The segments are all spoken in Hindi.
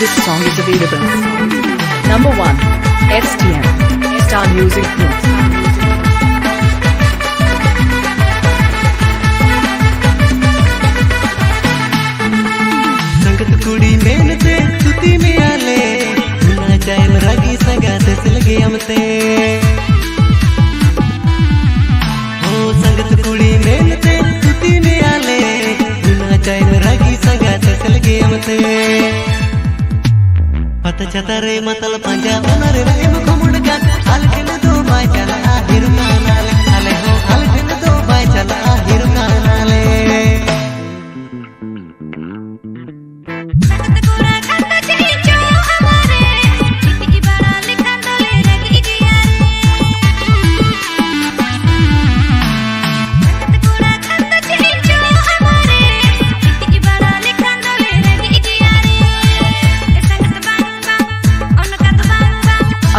This song is available. Number 1, STM, Star Music Group. संगत कुड़ी मेहनते तुती में आले ना चाहे रागी संगात से लगे हमते हो संगत कुड़ी मेहनते तुती में आले ना चाहे रागी संगात से लगे हमते पता चता रे मतल पंजा उनरे रे मुखमुड़ का अलखन दो बाय चला हिरना नाले नाले हो अलखन दो बाय चला हिरना नाले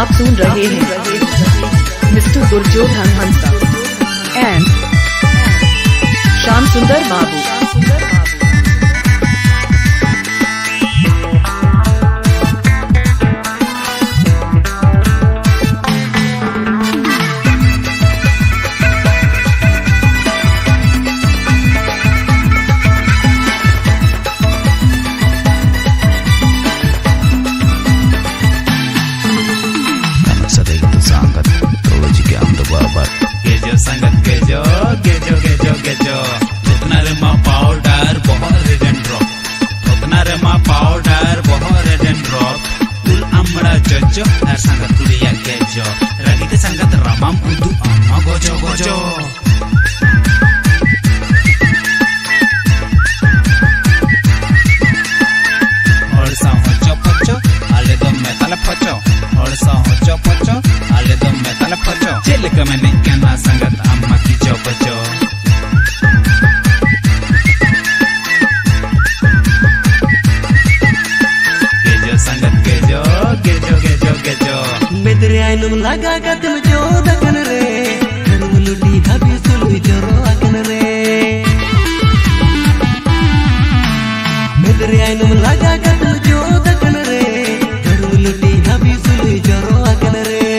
आप सुन रहे हैं मिस्टर दुर्योधन हंसा एंड श्याम सुंदर बाबू। संगत गेजो गेजो गेजो गेजो उतना रे माँ पाउडर बहुत रेड एंड ड्रॉप उतना रे माँ पाउडर बहुत रेड एंड ड्रॉप तुल अमरा जोजो हर संगत तुलिया गेजो रगित संगत रामाम उदु अम्मा गोजो गोजो और सा होचो पचो आले दो मेताल पचो और सा होचो पचो आले दो मेताल पचो चल के मैंने कहना संगत अम्मा की जो बचो गेजो संगत गेजो गेजो गेजो गेजो मेरे आइनुम लगा का तुम जो दकन रे तुम लुटी हबी सुलु जोरो अकन रे मेरे आइनुम लगा का तुम जो दकन रे तुम लुटी हबी सुलु जोरो अकन रे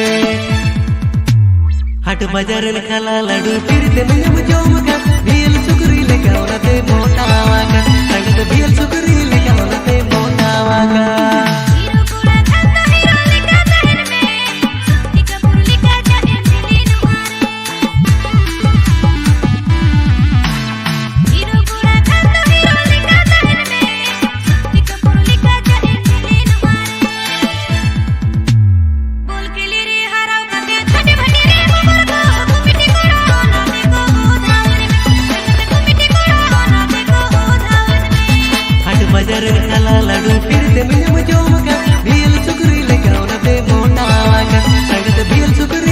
हट बाजार ने खाला लाडू फिरते में मुझो मका भील सुकरी लेके औरते मोटा वाका संगत भील सुकरी लेके औरते मोटा वाका बाजार ने खाला लाडू फिरते में मुझो मका भील सुकरी लेके औरते मोटा वाका संगत भील सुकरी